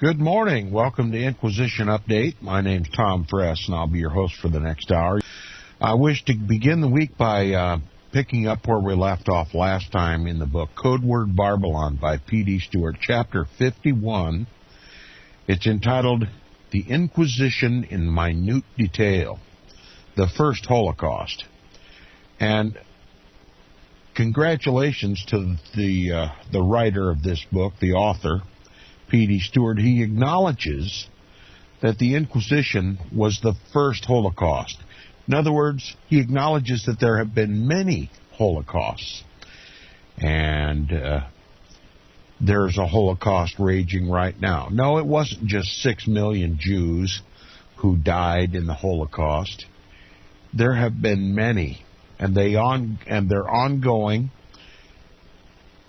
Good morning. Welcome to Inquisition Update. My name's Tom Fress, and I'll be your host for the next hour. I wish to begin the week by picking up where we left off last time in the book Codeword Barbelon by P.D. Stewart, Chapter 51. It's entitled The Inquisition in Minute Detail, the First Holocaust. And congratulations to the writer of this book, the author, P.D. Stewart. He acknowledges that the Inquisition was the first Holocaust. In other words, he acknowledges that there have been many Holocausts. And there's a Holocaust raging right now. No, it wasn't just 6 million Jews who died in the Holocaust. There have been many, and they're ongoing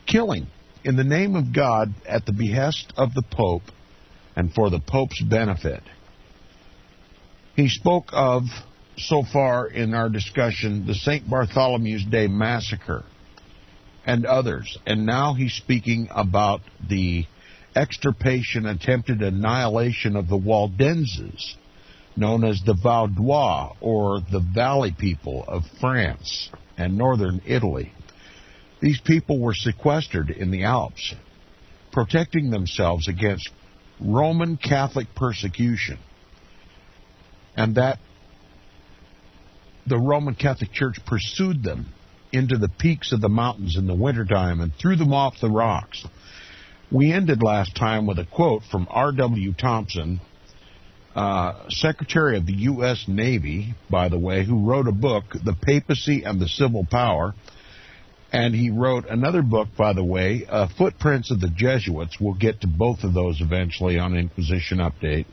killing in the name of God at the behest of the Pope and for the Pope's benefit. He spoke of, so far in our discussion, the St. Bartholomew's Day Massacre and others. And now he's speaking about the extirpation, attempted annihilation of the Waldenses, known as the Vaudois, or the Valley people of France and northern Italy. These people were sequestered in the Alps, protecting themselves against Roman Catholic persecution, and that the Roman Catholic Church pursued them into the peaks of the mountains in the wintertime and threw them off the rocks. We ended last time with a quote from R.W. Thompson, Secretary of the U.S. Navy, by the way, who wrote a book, The Papacy and the Civil Power. And he wrote another book, by the way, Footprints of the Jesuits. We'll get to both of those eventually on Inquisition Update.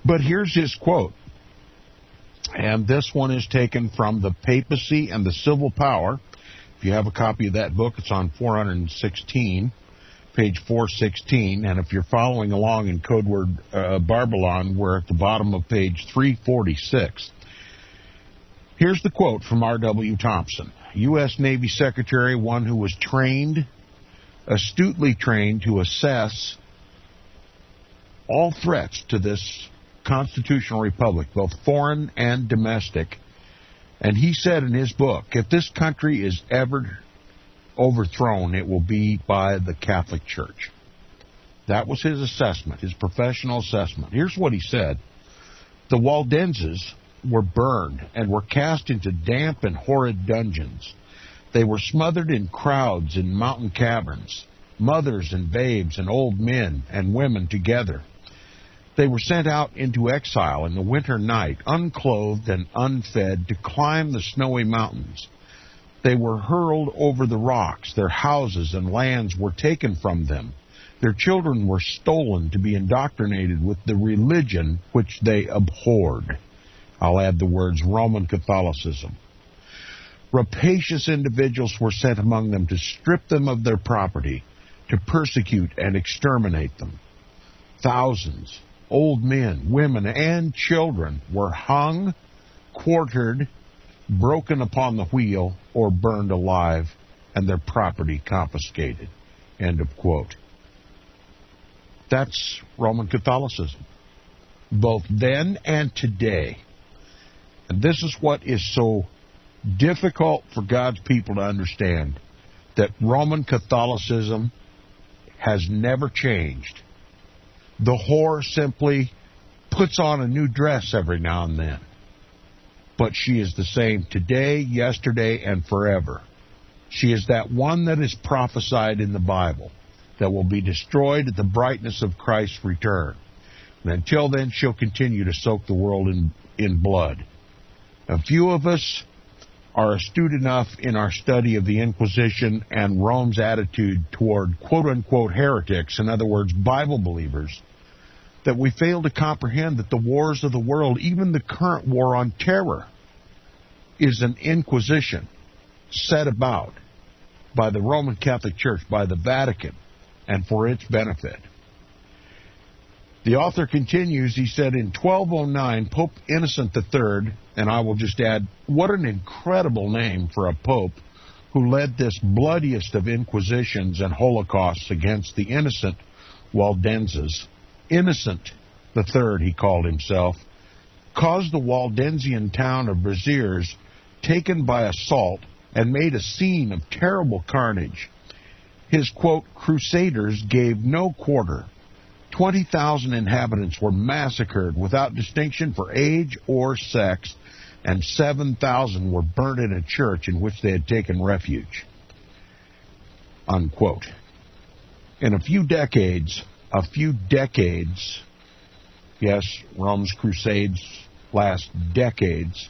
But here's his quote. And this one is taken from The Papacy and the Civil Power. If you have a copy of that book, it's on 416, page 416. And if you're following along in Codeword Barbelon, we're at the bottom of page 346. Here's the quote from R.W. Thompson, U.S. Navy Secretary, one who was astutely trained to assess all threats to this constitutional republic, both foreign and domestic. And he said in his book, if this country is ever overthrown, it will be by the Catholic Church. That was his assessment, his professional assessment. Here's what he said. The Waldenses were burned and were cast into damp and horrid dungeons. They were smothered in crowds in mountain caverns, mothers and babes and old men and women together. They were sent out into exile in the winter night, unclothed and unfed, to climb the snowy mountains. They were hurled over the rocks. Their houses and lands were taken from them. Their children were stolen to be indoctrinated with the religion which they abhorred. I'll add the words Roman Catholicism. Rapacious individuals were sent among them to strip them of their property, to persecute and exterminate them. Thousands, old men, women, and children were hung, quartered, broken upon the wheel, or burned alive, and their property confiscated. End of quote. That's Roman Catholicism, both then and today. And this is what is so difficult for God's people to understand, that Roman Catholicism has never changed. The whore simply puts on a new dress every now and then. But she is the same today, yesterday, and forever. She is that one that is prophesied in the Bible, that will be destroyed at the brightness of Christ's return. And until then, she'll continue to soak the world in blood. A few of us are astute enough in our study of the Inquisition and Rome's attitude toward quote-unquote heretics, in other words, Bible believers, that we fail to comprehend that the wars of the world, even the current war on terror, is an inquisition set about by the Roman Catholic Church, by the Vatican, and for its benefit. The author continues, he said, in 1209, Pope Innocent III, and I will just add, what an incredible name for a pope who led this bloodiest of inquisitions and holocausts against the innocent Waldenses, Innocent the Third, he called himself, caused the Waldensian town of Braziers taken by assault and made a scene of terrible carnage. His, quote, crusaders gave no quarter. 20,000 inhabitants were massacred without distinction for age or sex, and 7,000 were burnt in a church in which they had taken refuge, unquote. In a few decades, yes, Rome's crusades last decades,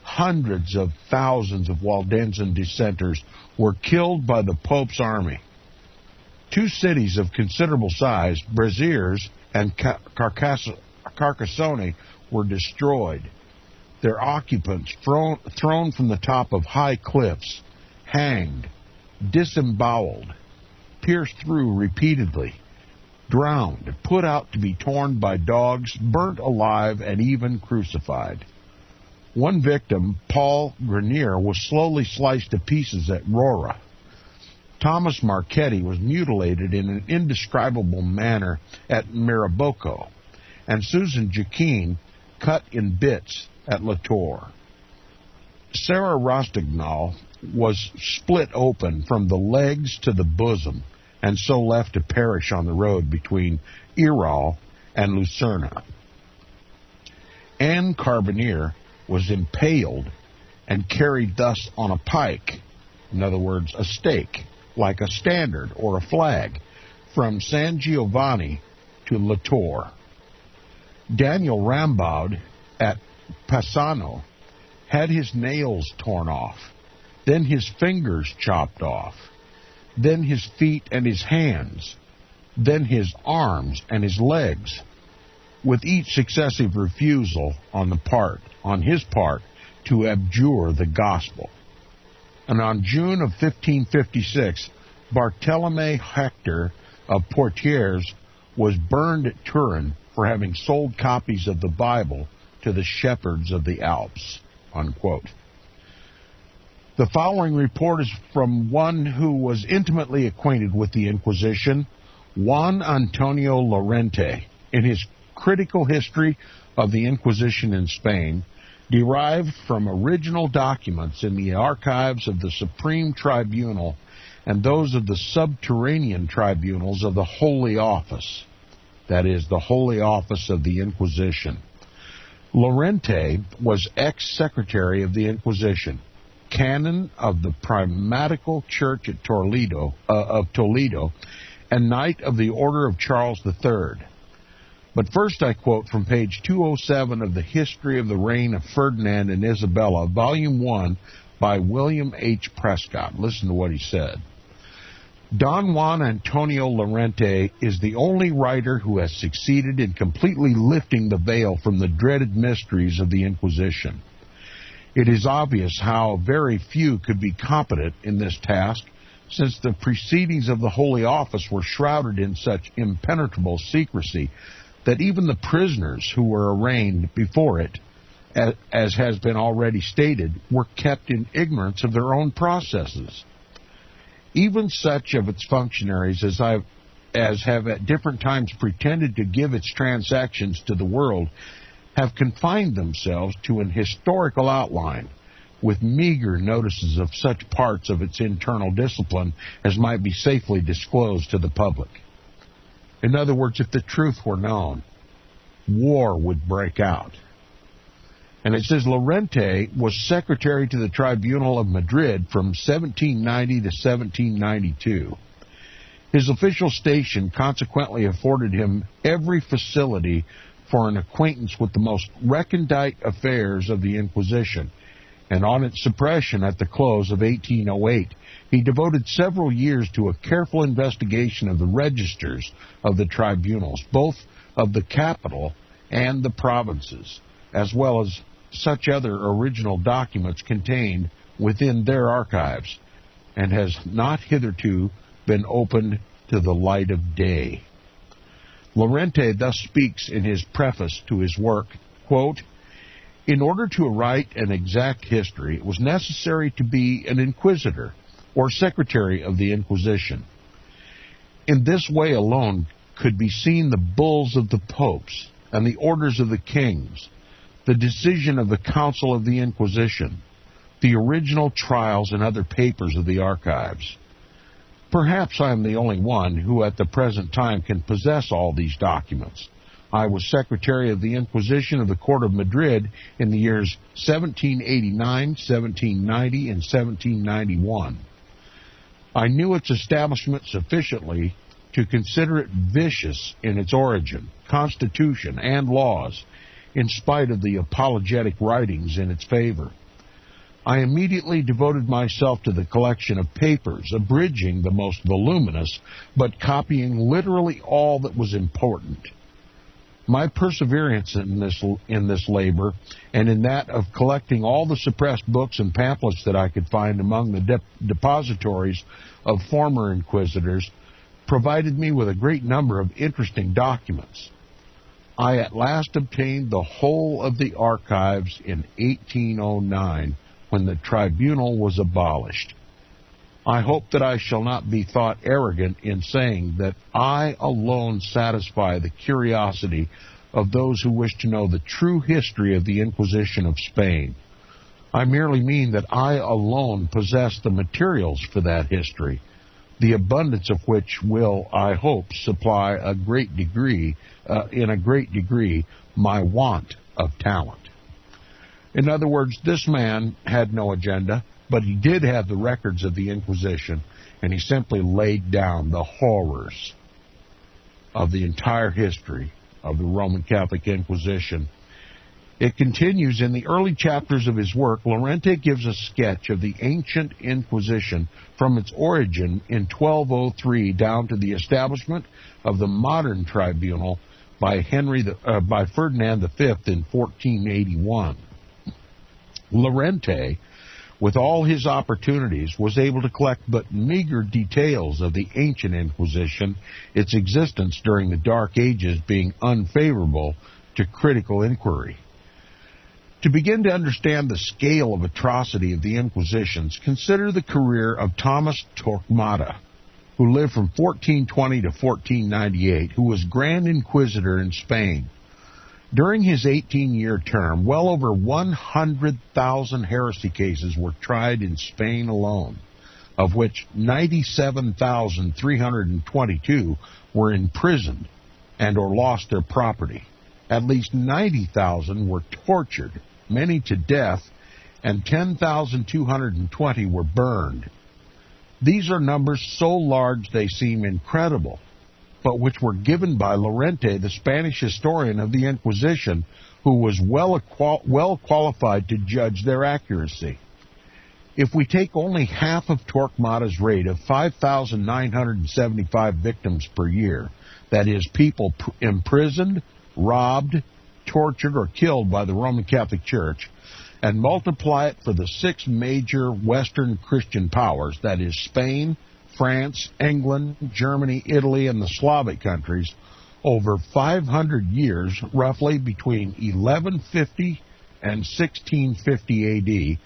hundreds of thousands of Waldensian dissenters were killed by the Pope's army. Two cities of considerable size, Braziers and Carcassonne, were destroyed. Their occupants thrown from the top of high cliffs, hanged, disemboweled, pierced through repeatedly, drowned, put out to be torn by dogs, burnt alive, and even crucified. One victim, Paul Grenier, was slowly sliced to pieces at Rora. Thomas Marchetti was mutilated in an indescribable manner at Mirabocco, and Susan Joaquin cut in bits at La Tour. Sarah Rostignol was split open from the legs to the bosom, and so left to perish on the road between Iral and Lucerna. Anne Carboneer was impaled and carried thus on a pike, in other words, a stake, like a standard or a flag, from San Giovanni to La Tour. Daniel Rambaud at Passano had his nails torn off, then his fingers chopped off, then his feet and his hands, then his arms and his legs, with each successive refusal on his part to abjure the gospel. And on June of 1556, Bartolome Hector of Poitiers was burned at Turin for having sold copies of the Bible to the shepherds of the Alps, unquote. The following report is from one who was intimately acquainted with the Inquisition, Juan Antonio Lorente, in his critical history of the Inquisition in Spain, derived from original documents in the archives of the Supreme Tribunal and those of the subterranean tribunals of the Holy Office, that is, the Holy Office of the Inquisition. Lorente was ex-secretary of the Inquisition, canon of the Primatical Church at Toledo, and knight of the Order of Charles III. But first I quote from page 207 of the History of the Reign of Ferdinand and Isabella, Volume 1, by William H. Prescott. Listen to what he said. Don Juan Antonio Lorente is the only writer who has succeeded in completely lifting the veil from the dreaded mysteries of the Inquisition. It is obvious how very few could be competent in this task, since the proceedings of the Holy Office were shrouded in such impenetrable secrecy that even the prisoners who were arraigned before it, as has been already stated, were kept in ignorance of their own processes. Even such of its functionaries as have at different times pretended to give its transactions to the world have confined themselves to an historical outline, with meager notices of such parts of its internal discipline as might be safely disclosed to the public. In other words, if the truth were known, war would break out. And it says Lorente was secretary to the Tribunal of Madrid from 1790 to 1792. His official station consequently afforded him every facility for an acquaintance with the most recondite affairs of the Inquisition, and on its suppression at the close of 1808, he devoted several years to a careful investigation of the registers of the tribunals, both of the capital and the provinces, as well as such other original documents contained within their archives, and has not hitherto been opened to the light of day. Lorente thus speaks in his preface to his work, quote, "In order to write an exact history, it was necessary to be an inquisitor, or secretary of the Inquisition. In this way alone could be seen the bulls of the popes and the orders of the kings, the decision of the Council of the Inquisition, the original trials and other papers of the archives. Perhaps I am the only one who at the present time can possess all these documents. I was Secretary of the Inquisition of the Court of Madrid in the years 1789, 1790, and 1791. I knew its establishment sufficiently to consider it vicious in its origin, constitution, and laws, in spite of the apologetic writings in its favor. I immediately devoted myself to the collection of papers, abridging the most voluminous, but copying literally all that was important. My perseverance in this labor, and in that of collecting all the suppressed books and pamphlets that I could find among the depositories of former inquisitors, provided me with a great number of interesting documents. I at last obtained the whole of the archives in 1809, when the tribunal was abolished. I hope that I shall not be thought arrogant in saying that I alone satisfy the curiosity of those who wish to know the true history of the Inquisition of Spain. I merely mean that I alone possess the materials for that history, the abundance of which will, I hope, supply in a great degree, my want of talent. In other words, this man had no agenda, but he did have the records of the Inquisition, and he simply laid down the horrors of the entire history of the Roman Catholic Inquisition. It continues in the early chapters of his work. Llorente gives a sketch of the ancient Inquisition from its origin in 1203 down to the establishment of the modern tribunal by Ferdinand V in 1481. Llorente, with all his opportunities, was able to collect but meager details of the ancient Inquisition, its existence during the Dark Ages being unfavorable to critical inquiry. To begin to understand the scale of atrocity of the Inquisitions, consider the career of Thomas Torquemada, who lived from 1420 to 1498, who was Grand Inquisitor in Spain. During his 18-year term, well over 100,000 heresy cases were tried in Spain alone, of which 97,322 were imprisoned and or lost their property. At least 90,000 were tortured, many to death, and 10,220 were burned. These are numbers so large they seem incredible, but which were given by Llorente, the Spanish historian of the Inquisition, who was well qualified to judge their accuracy. If we take only half of Torquemada's rate of 5,975 victims per year, that is, people imprisoned, robbed, tortured, or killed by the Roman Catholic Church, and multiply it for the six major Western Christian powers, that is, Spain, France, England, Germany, Italy, and the Slavic countries, over 500 years, roughly between 1150 and 1650 A.D.,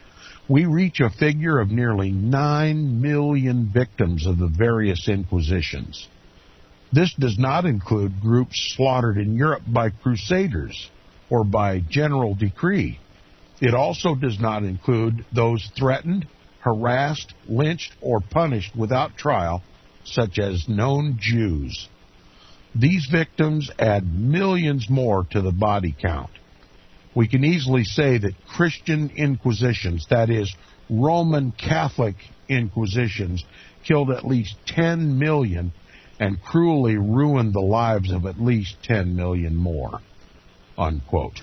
we reach a figure of nearly 9 million victims of the various Inquisitions. This does not include groups slaughtered in Europe by crusaders or by general decree. It also does not include those threatened, harassed, lynched, or punished without trial, such as known Jews. These victims add millions more to the body count. We can easily say that Christian inquisitions, that is, Roman Catholic inquisitions, killed at least 10 million and cruelly ruined the lives of at least 10 million more, unquote.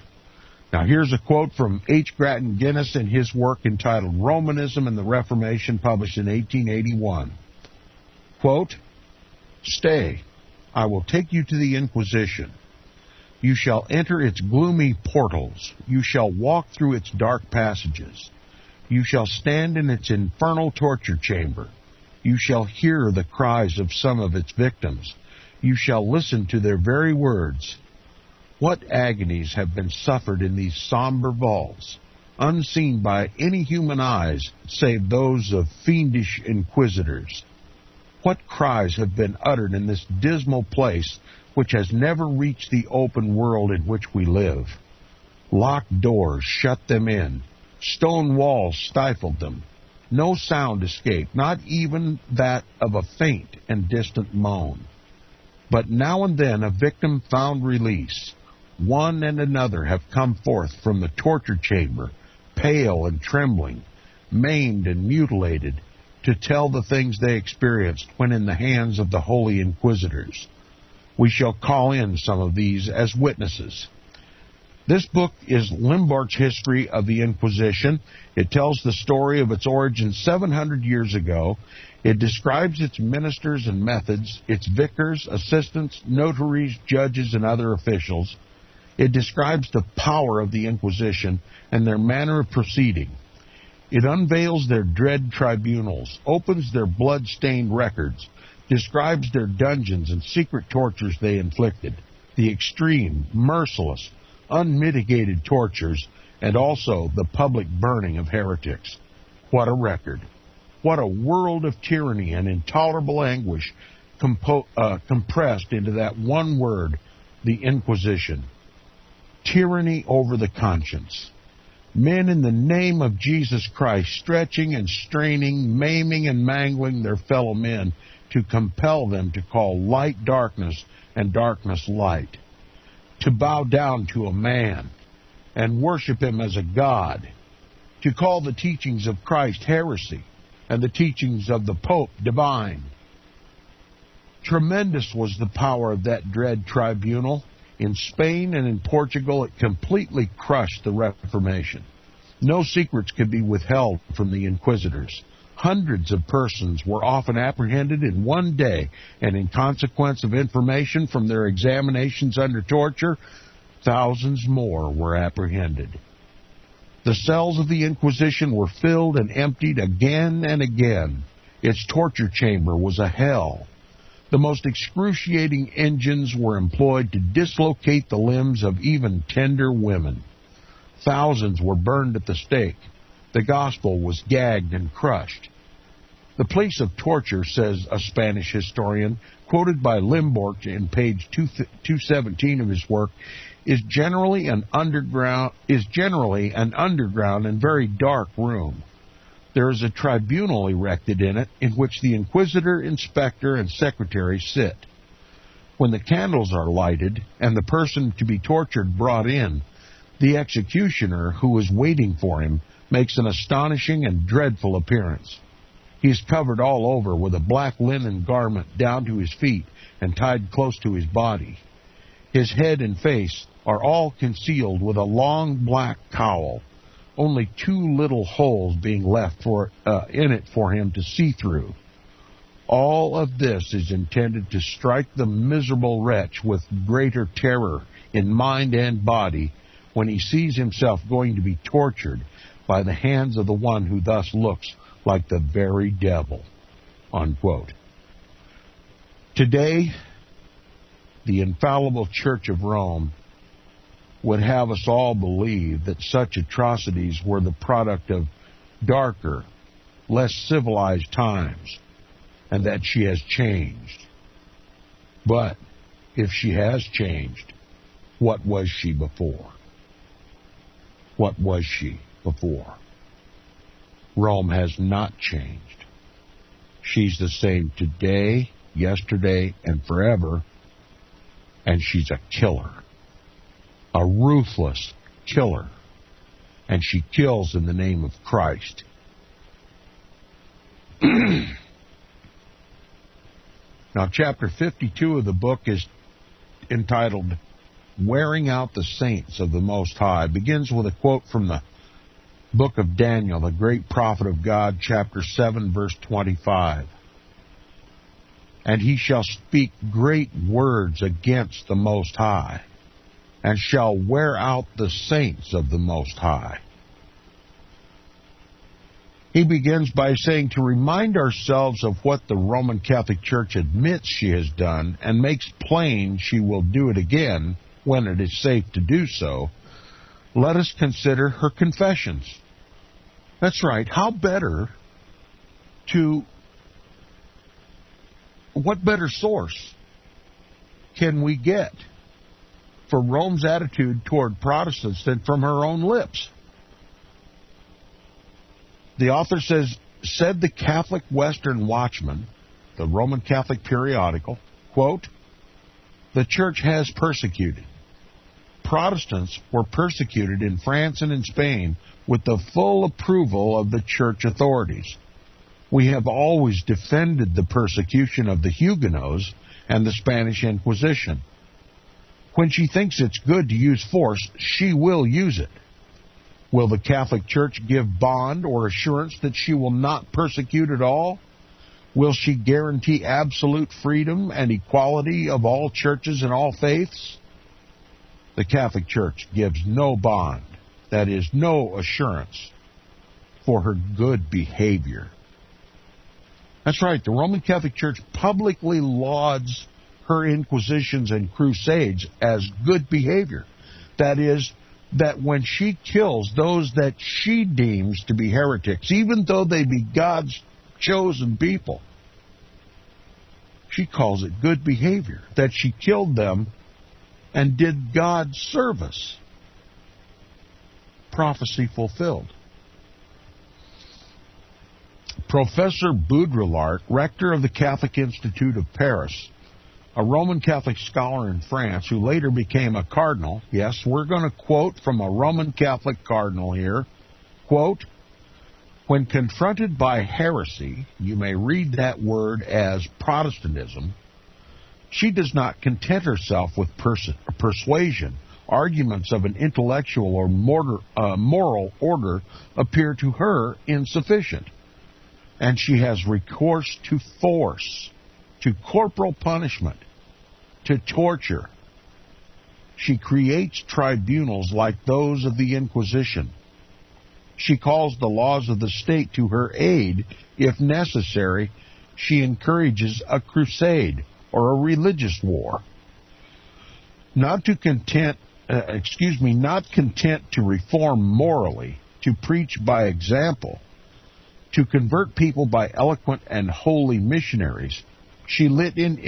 Now, here's a quote from H. Grattan Guinness in his work entitled Romanism and the Reformation, published in 1881. Quote, "Stay, I will take you to the Inquisition. You shall enter its gloomy portals. You shall walk through its dark passages. You shall stand in its infernal torture chamber. You shall hear the cries of some of its victims. You shall listen to their very words. What agonies have been suffered in these somber vaults, unseen by any human eyes save those of fiendish inquisitors. What cries have been uttered in this dismal place which has never reached the open world in which we live? Locked doors shut them in. Stone walls stifled them. No sound escaped, not even that of a faint and distant moan. But now and then a victim found release. One and another have come forth from the torture chamber, pale and trembling, maimed and mutilated, to tell the things they experienced when in the hands of the holy inquisitors. We shall call in some of these as witnesses. This book is Limborch's history of the Inquisition. It tells the story of its origin 700 years ago. It describes its ministers and methods, its vicars, assistants, notaries, judges, and other officials. It describes the power of the Inquisition and their manner of proceeding. It unveils their dread tribunals, opens their blood-stained records, describes their dungeons and secret tortures they inflicted, the extreme, merciless, unmitigated tortures, and also the public burning of heretics. What a record! What a world of tyranny and intolerable anguish compressed into that one word, the Inquisition. Tyranny over the conscience. Men in the name of Jesus Christ stretching and straining, maiming and mangling their fellow men to compel them to call light darkness and darkness light, to bow down to a man and worship him as a god, to call the teachings of Christ heresy and the teachings of the Pope divine. Tremendous was the power of that dread tribunal. In Spain and in Portugal, it completely crushed the Reformation. No secrets could be withheld from the inquisitors. Hundreds of persons were often apprehended in one day, and in consequence of information from their examinations under torture, thousands more were apprehended. The cells of the Inquisition were filled and emptied again and again. Its torture chamber was a hell. The most excruciating engines were employed to dislocate the limbs of even tender women. Thousands were burned at the stake. The gospel was gagged and crushed. The place of torture, says a Spanish historian, quoted by Limborch in page 217 of his work, is generally an underground and very dark room. There is a tribunal erected in it, in which the inquisitor, inspector, and secretary sit. When the candles are lighted and the person to be tortured brought in, the executioner, who is waiting for him, makes an astonishing and dreadful appearance. He is covered all over with a black linen garment down to his feet and tied close to his body. His head and face are all concealed with a long black cowl, only two little holes being left in it for him to see through. All of this is intended to strike the miserable wretch with greater terror in mind and body when he sees himself going to be tortured by the hands of the one who thus looks like the very devil." Unquote. Today, the infallible Church of Rome would have us all believe that such atrocities were the product of darker, less civilized times, and that she has changed. But if she has changed, what was she before? What was she before? Rome has not changed. She's the same today, yesterday, and forever, and she's a killer. A ruthless killer, and she kills in the name of Christ. Now, chapter 52 of the book is entitled "Wearing Out the Saints of the Most High." It begins with a quote from the book of Daniel, the great prophet of God, chapter 7, verse 25. "And he shall speak great words against the Most High, and shall wear out the saints of the Most High." He begins by saying to remind ourselves of what the Roman Catholic Church admits she has done and makes plain she will do it again when it is safe to do so. Let us consider her confessions. That's right. How better to what better source can we get for Rome's attitude toward Protestants than from her own lips? The author said the Catholic Western Watchman, the Roman Catholic periodical, quote, "The church has persecuted. Protestants were persecuted in France and in Spain with the full approval of the church authorities. We have always defended the persecution of the Huguenots and the Spanish Inquisition. When she thinks it's good to use force, she will use it. Will the Catholic Church give bond or assurance that she will not persecute at all? Will she guarantee absolute freedom and equality of all churches and all faiths? The Catholic Church gives no bond, that is, no assurance, for her good behavior." That's right, the Roman Catholic Church publicly lauds her inquisitions and crusades as good behavior. That is, that when she kills those that she deems to be heretics, even though they be God's chosen people, she calls it good behavior, that she killed them and did God's service. Prophecy fulfilled. Professor Baudrillard, rector of the Catholic Institute of Paris, a Roman Catholic scholar in France who later became a cardinal. Yes, we're going to quote from a Roman Catholic cardinal here. Quote, "When confronted by heresy," you may read that word as Protestantism, "she does not content herself with persuasion. Arguments of an intellectual or moral order appear to her insufficient, and she has recourse to force, to corporal punishment, to torture. She creates tribunals like those of the Inquisition. She calls the laws of the state to her aid. If necessary, she encourages a crusade or a religious war. Not content to reform morally, to preach by example, to convert people by eloquent and holy missionaries, she lit in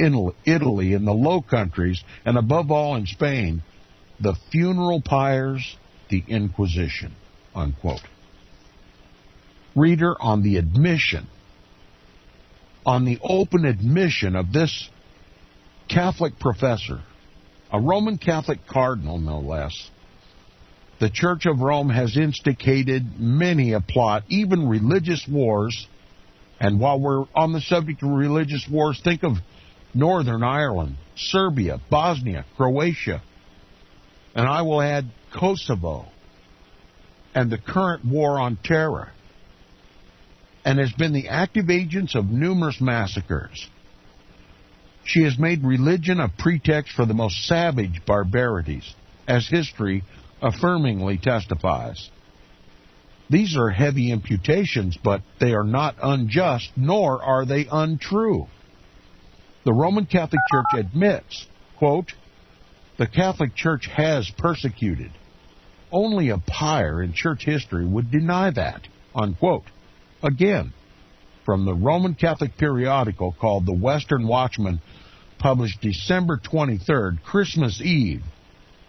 Italy, in the Low Countries, and above all in Spain, the funeral pyres, the Inquisition," unquote. Reader, on the open admission of this Catholic professor, a Roman Catholic cardinal no less, the Church of Rome has instigated many a plot, even religious wars. And while we're on the subject of religious wars, think of Northern Ireland, Serbia, Bosnia, Croatia, and I will add Kosovo, and the current war on terror, and has been the active agents of numerous massacres. She has made religion a pretext for the most savage barbarities, as history affirmingly testifies. These are heavy imputations, but they are not unjust, nor are they untrue. The Roman Catholic Church admits, quote, "The Catholic Church has persecuted. Only a pyre in church history would deny that," unquote. Again, from the Roman Catholic periodical called the Western Watchman, published December 23rd, Christmas Eve,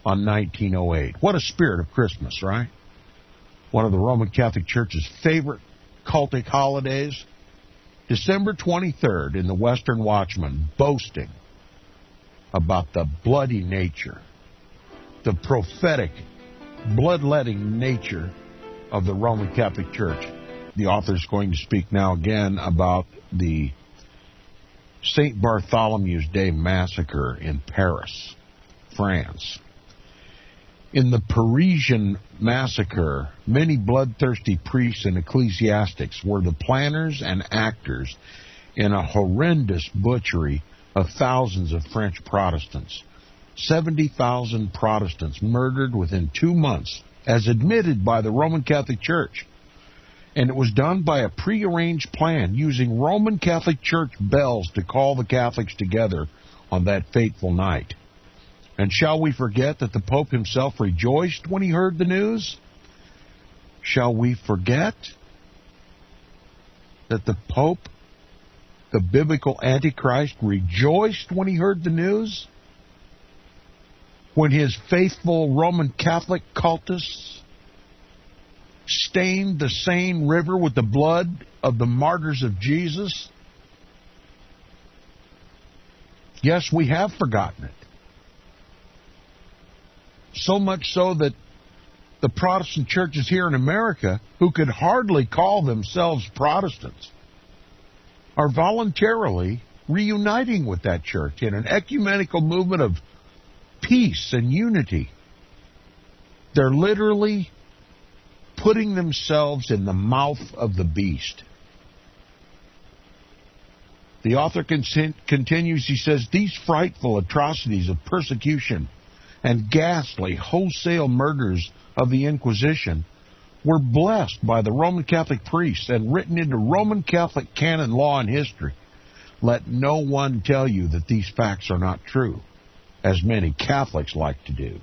on 1908. What a spirit of Christmas, right? One of the Roman Catholic Church's favorite cultic holidays. December 23rd in the Western Watchman, boasting about the bloody nature, the prophetic, bloodletting nature of the Roman Catholic Church. The author is going to speak now again about the St. Bartholomew's Day massacre in Paris, France. In the Parisian massacre, many bloodthirsty priests and ecclesiastics were the planners and actors in a horrendous butchery of thousands of French Protestants. 70,000 Protestants murdered within 2 months, as admitted by the Roman Catholic Church. And it was done by a prearranged plan using Roman Catholic Church bells to call the Catholics together on that fateful night. And shall we forget that the Pope himself rejoiced when he heard the news? Shall we forget that the Pope the biblical Antichrist, rejoiced when he heard the news? When his faithful Roman Catholic cultists stained the Seine River with the blood of the martyrs of Jesus? Yes, we have forgotten it. So much so that the Protestant churches here in America, who could hardly call themselves Protestants, are voluntarily reuniting with that church in an ecumenical movement of peace and unity. They're literally putting themselves in the mouth of the beast. The author continues, he says, these frightful atrocities of persecution and ghastly wholesale murders of the Inquisition were blessed by the Roman Catholic priests and written into Roman Catholic canon law and history. Let no one tell you that these facts are not true, as many Catholics like to do.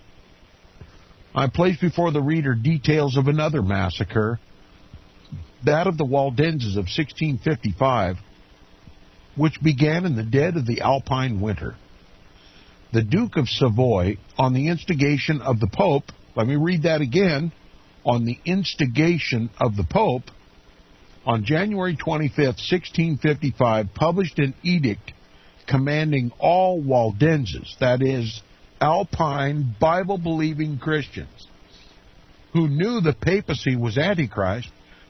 I place before the reader details of another massacre, that of the Waldenses of 1655, which began in the dead of the Alpine winter. The Duke of Savoy, on the instigation of the Pope, let me read that again, on the instigation of the Pope, on January 25th, 1655, published an edict commanding all Waldenses, that is, Alpine Bible-believing Christians, who knew the papacy was Antichrist,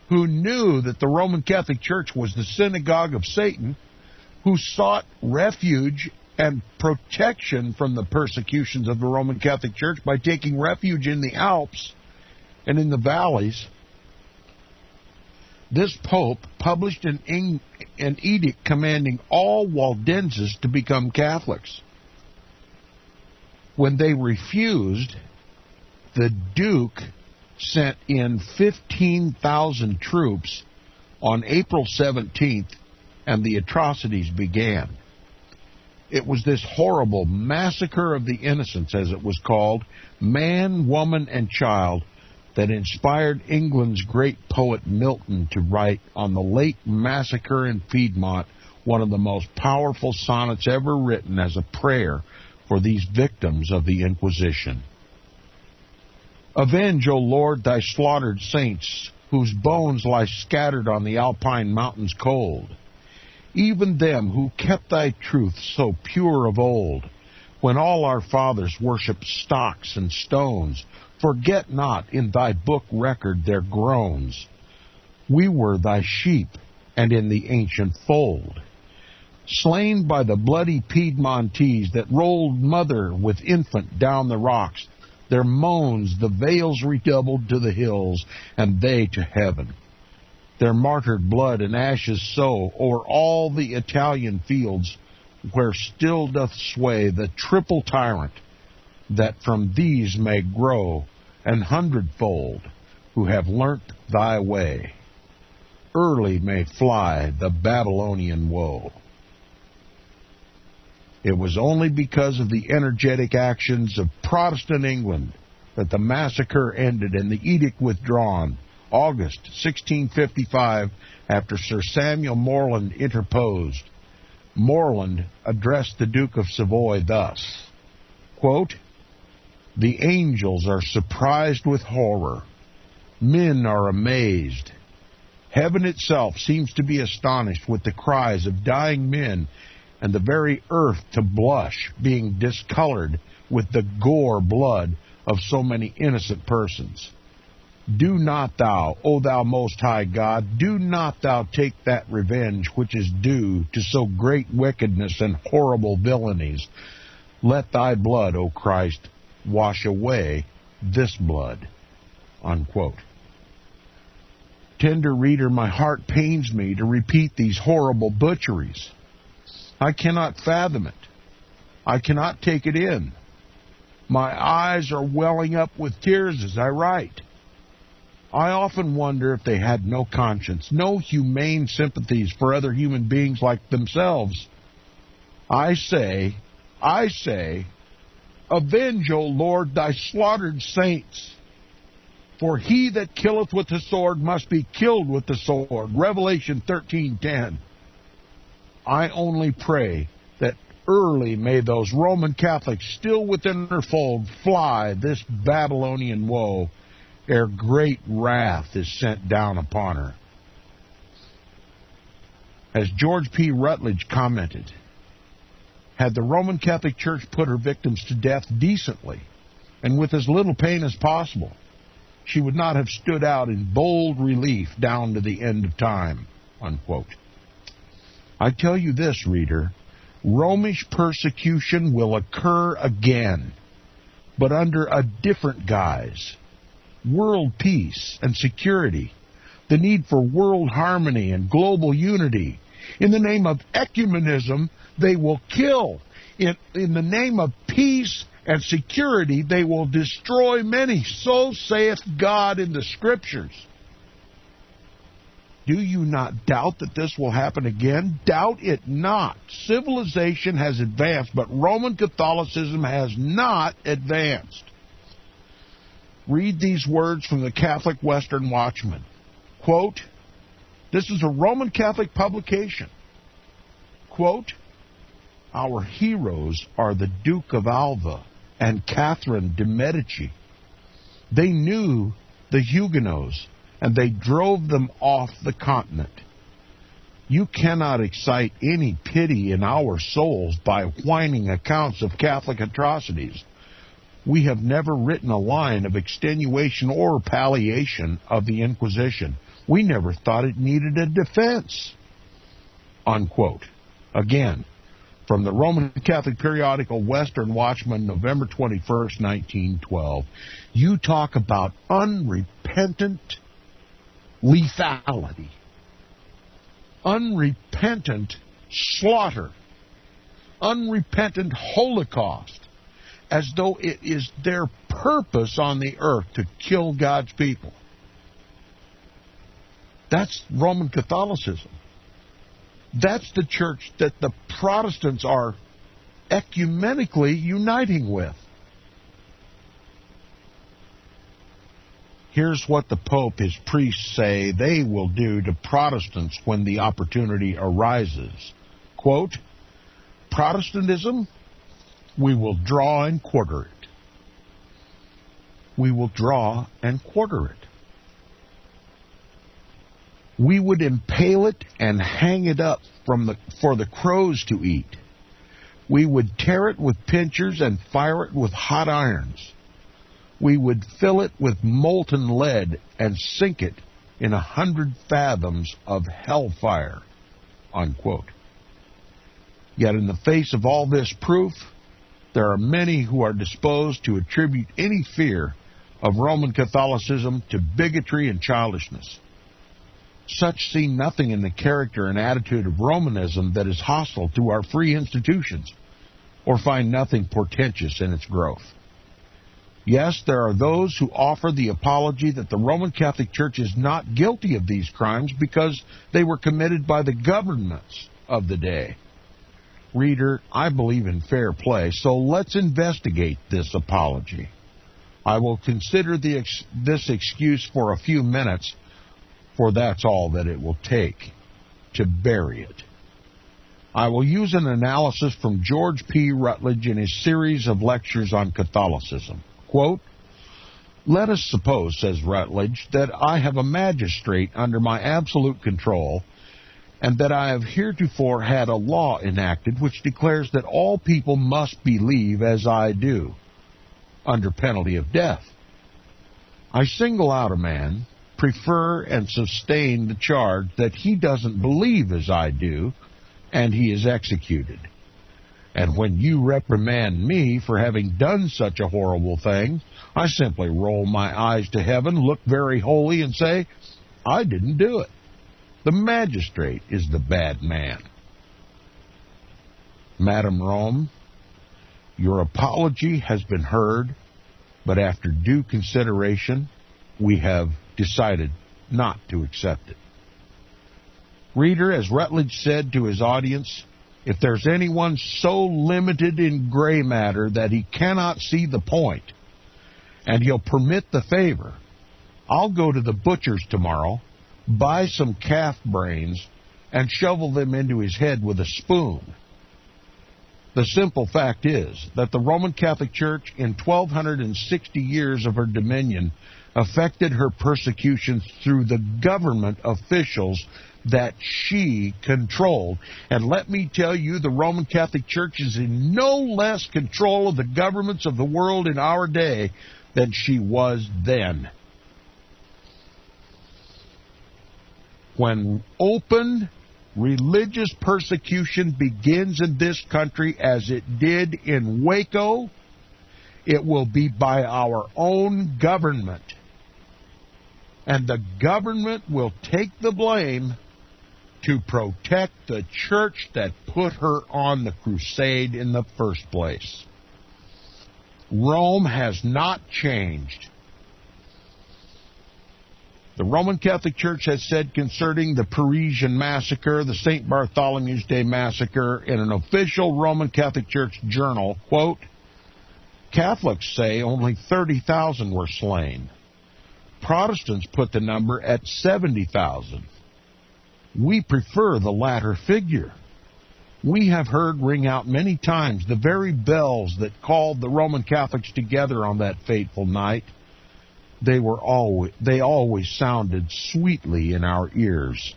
who knew that the Roman Catholic Church was the synagogue of Satan, who sought refuge and protection from the persecutions of the Roman Catholic Church by taking refuge in the Alps and in the valleys. This Pope published an edict commanding all Waldenses to become Catholics. When they refused, the Duke sent in 15,000 troops on April 17th, and the atrocities began. It was this horrible massacre of the innocents, as it was called, man, woman, and child, that inspired England's great poet Milton to write on the late massacre in Piedmont one of the most powerful sonnets ever written as a prayer for these victims of the Inquisition. Avenge, O Lord, thy slaughtered saints, whose bones lie scattered on the Alpine mountains cold, even them who kept thy truth so pure of old, when all our fathers worshipped stocks and stones. Forget not in thy book record their groans. We were thy sheep, and in the ancient fold. Slain by the bloody Piedmontese that rolled mother with infant down the rocks, their moans the vales redoubled to the hills, and they to heaven. Their martyred blood and ashes sow o'er all the Italian fields, where still doth sway the triple tyrant, that from these may grow an hundredfold who have learnt thy way. Early may fly the Babylonian woe. It was only because of the energetic actions of Protestant England that the massacre ended and the edict withdrawn, August 1655, after Sir Samuel Morland interposed. Morland addressed the Duke of Savoy thus, quote, "The angels are surprised with horror. Men are amazed. Heaven itself seems to be astonished with the cries of dying men, and the very earth to blush, being discolored with the gore blood of so many innocent persons. Do not thou, O thou most high God, do not thou take that revenge which is due to so great wickedness and horrible villainies. Let thy blood, O Christ, wash away this blood." Unquote. Tender reader, my heart pains me to repeat these horrible butcheries. I cannot fathom it. I cannot take it in. My eyes are welling up with tears as I write. I often wonder if they had no conscience, no humane sympathies for other human beings like themselves. I say, avenge, O Lord, thy slaughtered saints. For he that killeth with the sword must be killed with the sword. Revelation 13:10. I only pray that early may those Roman Catholics still within her fold fly this Babylonian woe, ere great wrath is sent down upon her. As George P. Rutledge commented, had the Roman Catholic Church put her victims to death decently and with as little pain as possible, she would not have stood out in bold relief down to the end of time, unquote. I tell you this, reader, Romish persecution will occur again, but under a different guise. World peace and security, the need for world harmony and global unity. In the name of ecumenism, they will kill. In the name of peace and security, they will destroy many. So saith God in the Scriptures. Do you not doubt that this will happen again? Doubt it not. Civilization has advanced, but Roman Catholicism has not advanced. Read these words from the Catholic Western Watchman. Quote, this is a Roman Catholic publication. Quote, our heroes are the Duke of Alva and Catherine de' Medici. They knew the Huguenots, and they drove them off the continent. You cannot excite any pity in our souls by whining accounts of Catholic atrocities. We have never written a line of extenuation or palliation of the Inquisition. We never thought it needed a defense. Unquote. Again, from the Roman Catholic periodical Western Watchman, November 21st, 1912. You talk about unrepentant lethality, unrepentant slaughter, unrepentant holocaust, as though it is their purpose on the earth to kill God's people. That's Roman Catholicism. That's the church that the Protestants are ecumenically uniting with. Here's what the Pope, his priests say they will do to Protestants when the opportunity arises. Quote, Protestantism, we will draw and quarter it. We will draw and quarter it. We would impale it and hang it up for the crows to eat. We would tear it with pincers and fire it with hot irons. We would fill it with molten lead and sink it in 100 fathoms of hellfire, unquote. Yet in the face of all this proof, there are many who are disposed to attribute any fear of Roman Catholicism to bigotry and childishness. Such see nothing in the character and attitude of Romanism that is hostile to our free institutions, or find nothing portentous in its growth. Yes, there are those who offer the apology that the Roman Catholic Church is not guilty of these crimes because they were committed by the governments of the day. Reader, I believe in fair play, so let's investigate this apology. I will consider this excuse for a few minutes, for that's all that it will take to bury it. I will use an analysis from George P. Rutledge in his series of lectures on Catholicism. Quote, let us suppose, says Rutledge, that I have a magistrate under my absolute control, and that I have heretofore had a law enacted which declares that all people must believe as I do, under penalty of death. I single out a man, prefer and sustain the charge that he doesn't believe as I do, and he is executed. And when you reprimand me for having done such a horrible thing, I simply roll my eyes to heaven, look very holy, and say, I didn't do it. The magistrate is the bad man. Madam Rome, your apology has been heard, but after due consideration, we have decided not to accept it. Reader, as Rutledge said to his audience, if there's anyone so limited in gray matter that he cannot see the point, and he'll permit the favor, I'll go to the butcher's tomorrow, buy some calf brains, and shovel them into his head with a spoon. The simple fact is that the Roman Catholic Church, in 1,260 years of her dominion, affected her persecutions through the government officials that she controlled. And let me tell you, the Roman Catholic Church is in no less control of the governments of the world in our day than she was then. When open religious persecution begins in this country, as it did in Waco, it will be by our own government. And the government will take the blame to protect the church that put her on the crusade in the first place. Rome has not changed. The Roman Catholic Church has said concerning the Parisian massacre, the St. Bartholomew's Day massacre, in an official Roman Catholic Church journal, quote, Catholics say only 30,000 were slain. Protestants put the number at 70,000. We prefer the latter figure. We have heard ring out many times the very bells that called the Roman Catholics together on that fateful night. They always sounded sweetly in our ears.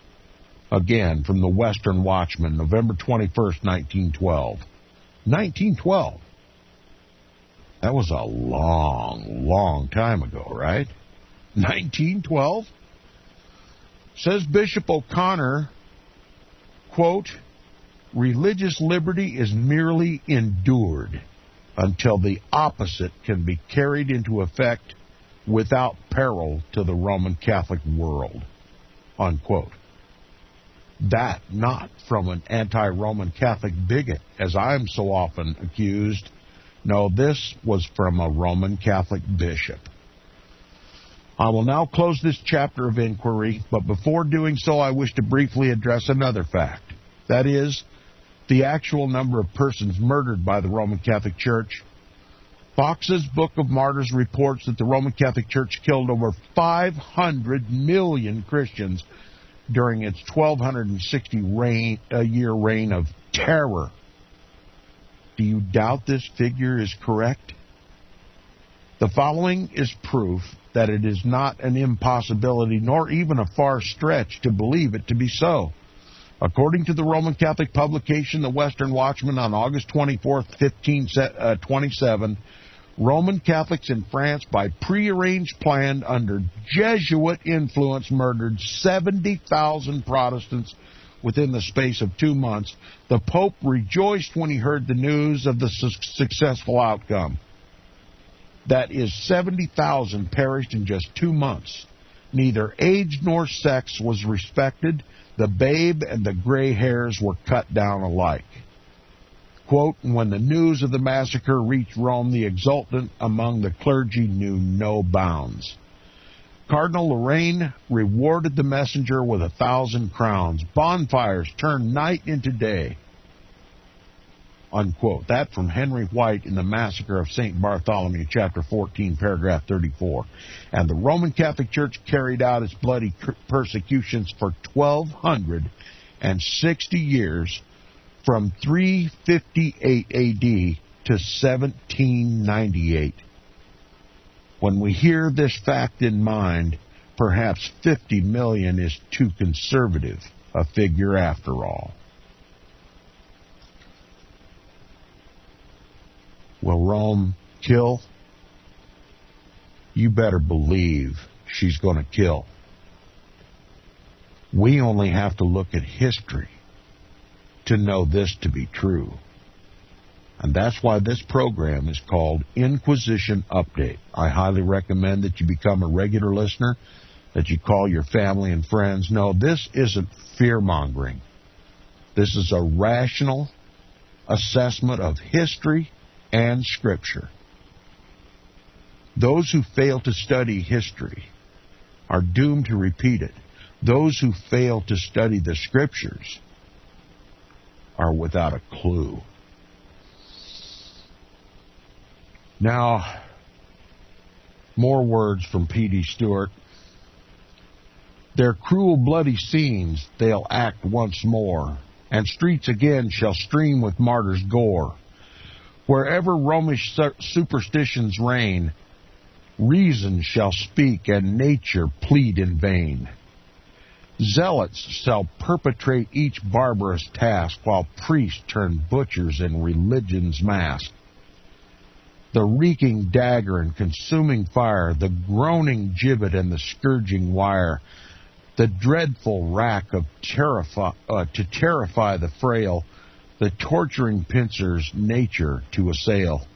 Again, from the Western Watchman, November 21st, 1912. 1912. That was a long, long time ago, right? 1912? Says Bishop O'Connor, quote, religious liberty is merely endured until the opposite can be carried into effect without peril to the Roman Catholic world, unquote. That not from an anti-Roman Catholic bigot, as I'm so often accused. No, this was from a Roman Catholic bishop. I will now close this chapter of inquiry, but before doing so, I wish to briefly address another fact. That is, the actual number of persons murdered by the Roman Catholic Church. Fox's Book of Martyrs reports that the Roman Catholic Church killed over 500 million Christians during its 1,260-year reign of terror. Do you doubt this figure is correct? The following is proof that it is not an impossibility nor even a far stretch to believe it to be so. According to the Roman Catholic publication, the Western Watchman, on August 24, 1527, Roman Catholics in France, by prearranged plan under Jesuit influence, murdered 70,000 Protestants within the space of 2 months. The Pope rejoiced when he heard the news of the successful outcome. That is, 70,000 perished in just 2 months. Neither age nor sex was respected. The babe and the gray hairs were cut down alike. Quote, when the news of the massacre reached Rome, the exultant among the clergy knew no bounds. Cardinal Lorraine rewarded the messenger with 1,000 crowns. Bonfires turned night into day. Unquote. That from Henry White in the Massacre of St. Bartholomew, chapter 14, paragraph 34. And the Roman Catholic Church carried out its bloody persecutions for 1,260 years, from 358 A.D. to 1798. When we hear this fact in mind, perhaps 50 million is too conservative a figure after all. Will Rome kill? You better believe she's going to kill. We only have to look at history to know this to be true. And that's why this program is called Inquisition Update. I highly recommend that you become a regular listener, that you call your family and friends. No, this isn't fear-mongering. This is a rational assessment of history and Scripture. Those who fail to study history are doomed to repeat it. Those who fail to study the Scriptures are without a clue. Now, more words from P.D. Stewart. Their cruel bloody scenes they'll act once more, and streets again shall stream with martyrs' gore. Wherever Romish superstitions reign, reason shall speak and nature plead in vain. Zealots shall perpetrate each barbarous task, while priests turn butchers in religion's mask. The reeking dagger and consuming fire, the groaning gibbet and the scourging wire, the dreadful rack to terrify the frail, the torturing pincers nature to assail.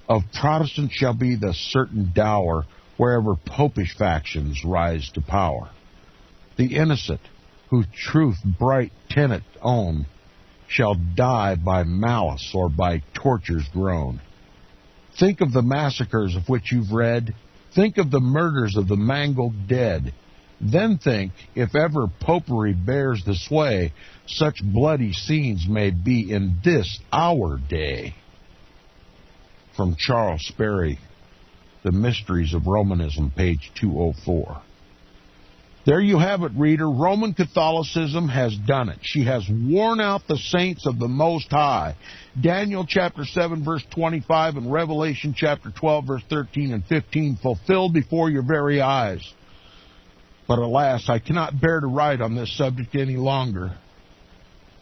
Of Protestants shall be the certain dower, wherever popish factions rise to power. The innocent, who truth bright tenet own, shall die by malice or by torture's groan. Think of the massacres of which you've read. Think of the murders of the mangled dead. Then think, if ever popery bears the sway, such bloody scenes may be in this our day. From Charles Sperry, The Mysteries of Romanism, page 204. There you have it, reader. Roman Catholicism has done it. She has worn out the saints of the Most High. Daniel chapter 7, verse 25, and Revelation chapter 12, verse 13 and 15, fulfilled before your very eyes. But alas, I cannot bear to write on this subject any longer.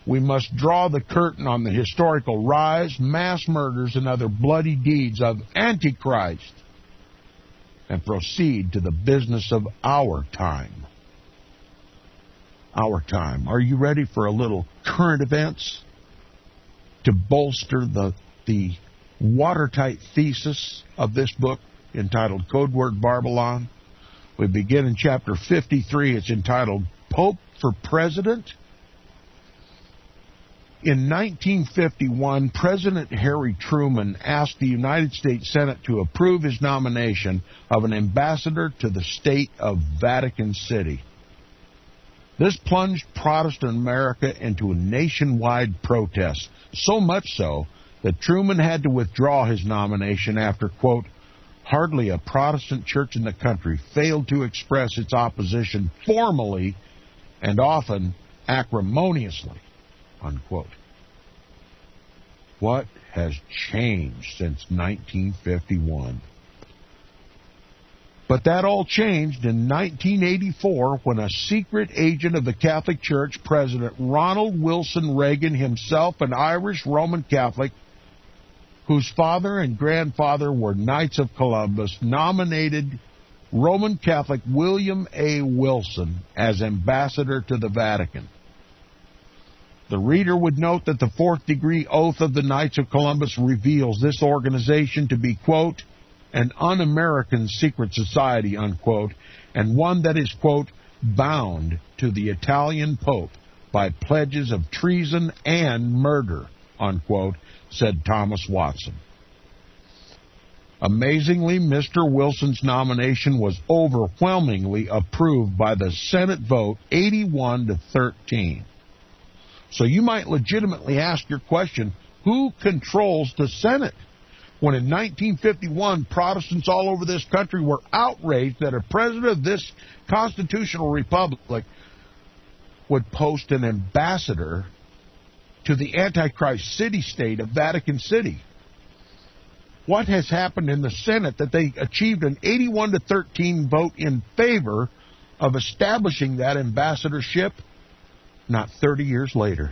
We must draw the curtain on the historical rise, mass murders, and other bloody deeds of Antichrist, and proceed to the business of our time. Our time. Are you ready for a little current events to bolster the watertight thesis of this book entitled Codeword Barbelon? We begin in chapter 53. It's entitled Pope for President. In 1951, President Harry Truman asked the United States Senate to approve his nomination of an ambassador to the state of Vatican City. This plunged Protestant America into a nationwide protest, so much so that Truman had to withdraw his nomination after, quote, hardly a Protestant church in the country failed to express its opposition formally and often acrimoniously, unquote. What has changed since 1951? But that all changed in 1984 when a secret agent of the Catholic Church, President Ronald Wilson Reagan, himself an Irish Roman Catholic, whose father and grandfather were Knights of Columbus, nominated Roman Catholic William A. Wilson as ambassador to the Vatican. The reader would note that the fourth degree oath of the Knights of Columbus reveals this organization to be, quote, an un-American secret society, unquote, and one that is, quote, bound to the Italian Pope by pledges of treason and murder, unquote, said Thomas Watson. Amazingly, Mr. Wilson's nomination was overwhelmingly approved by the Senate vote 81-13. So you might legitimately ask your question, who controls the Senate? When in 1951, Protestants all over this country were outraged that a president of this constitutional republic would post an ambassador to the Antichrist city-state of Vatican City. What has happened in the Senate that they achieved an 81-13 vote in favor of establishing that ambassadorship? Not 30 years later.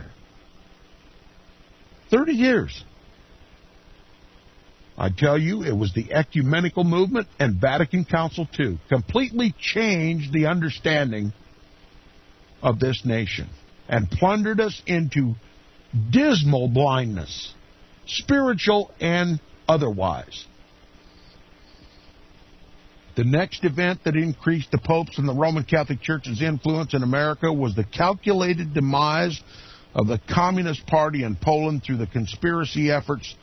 30 years. I tell you, it was the ecumenical movement and Vatican Council II completely changed the understanding of this nation and plundered us into dismal blindness, spiritual and otherwise. The next event that increased the Pope's and the Roman Catholic Church's influence in America was the calculated demise of the Communist Party in Poland through the conspiracy efforts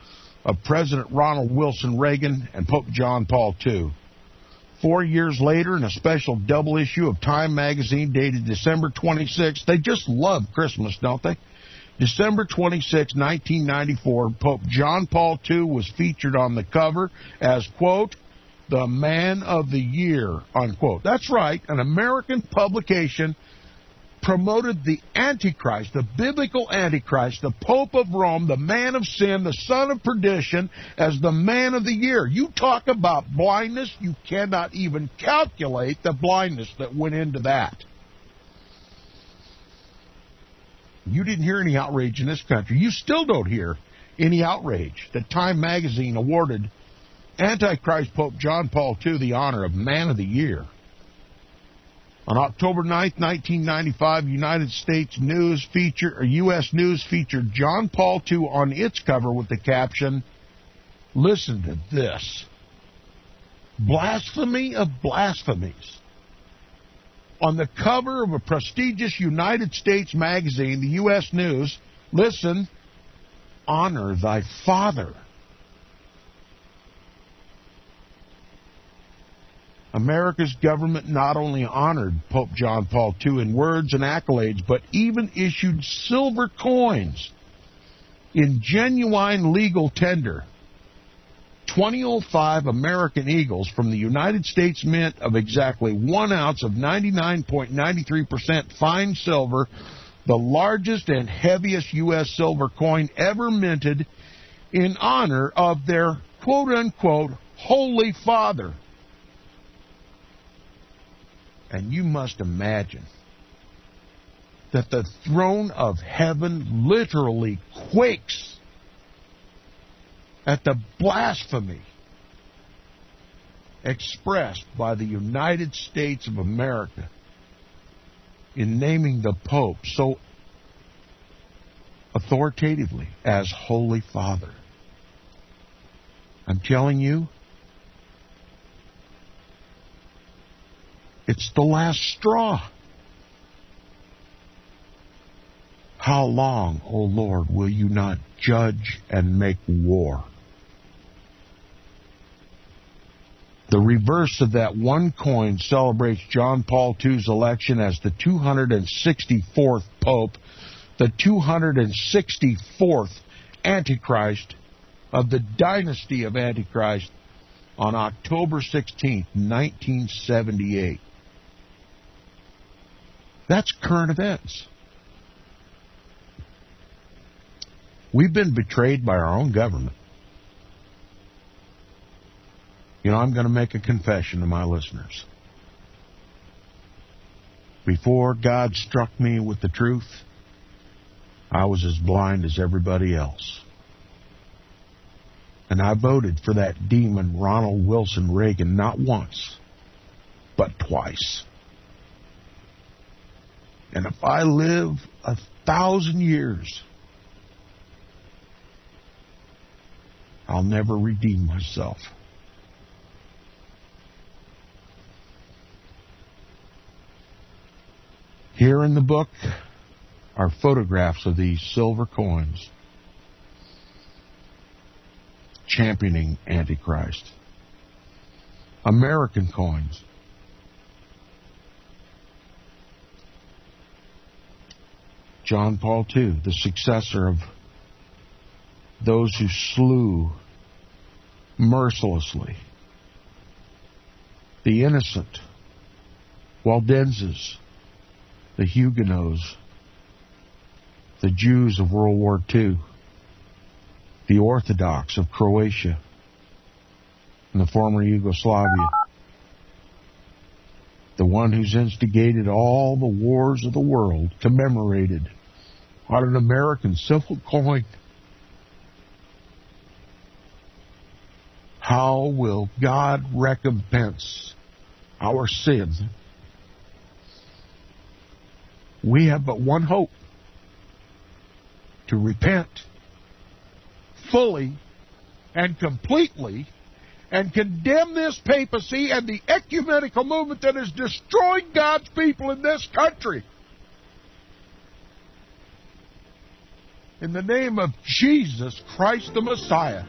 of President Ronald Wilson Reagan and Pope John Paul II. 4 years later, in a special double issue of Time magazine dated December 26, they just love Christmas, don't they? December 26, 1994, Pope John Paul II was featured on the cover as, quote, the man of the year, unquote. That's right, an American publication promoted the Antichrist, the biblical Antichrist, the Pope of Rome, the man of sin, the son of perdition, as the man of the year. You talk about blindness, you cannot even calculate the blindness that went into that. You didn't hear any outrage in this country. You still don't hear any outrage that Time magazine awarded Antichrist Pope John Paul II the honor of Man of the Year. On October 9th, 1995, U.S. News featured John Paul II on its cover with the caption, listen to this, blasphemy of blasphemies. On the cover of a prestigious United States magazine, the U.S. News, listen, honor thy father. America's government not only honored Pope John Paul II in words and accolades, but even issued silver coins in genuine legal tender. 2005 American Eagles from the United States Mint of exactly 1 ounce of 99.93% fine silver, the largest and heaviest U.S. silver coin ever minted in honor of their quote-unquote Holy Father. And you must imagine that the throne of heaven literally quakes at the blasphemy expressed by the United States of America in naming the Pope so authoritatively as Holy Father. I'm telling you, it's the last straw. How long, O Lord, will you not judge and make war? The reverse of that one coin celebrates John Paul II's election as the 264th Pope, the 264th Antichrist of the dynasty of Antichrist on October 16th, 1978. That's current events. We've been betrayed by our own government. You know, I'm going to make a confession to my listeners. Before God struck me with the truth, I was as blind as everybody else. And I voted for that demon Ronald Wilson Reagan not once, but twice. And if I live 1,000 years, I'll never redeem myself. Here in the book are photographs of these silver coins championing Antichrist. American coins. John Paul II, the successor of those who slew mercilessly the innocent, Waldenses, the Huguenots, the Jews of World War II, the Orthodox of Croatia and the former Yugoslavia, the one who's instigated all the wars of the world, commemorated on an American silver coin. How will God recompense our sin? We have but one hope: to repent fully and completely and condemn this papacy and the ecumenical movement that is destroying God's people in this country. In the name of Jesus Christ the Messiah.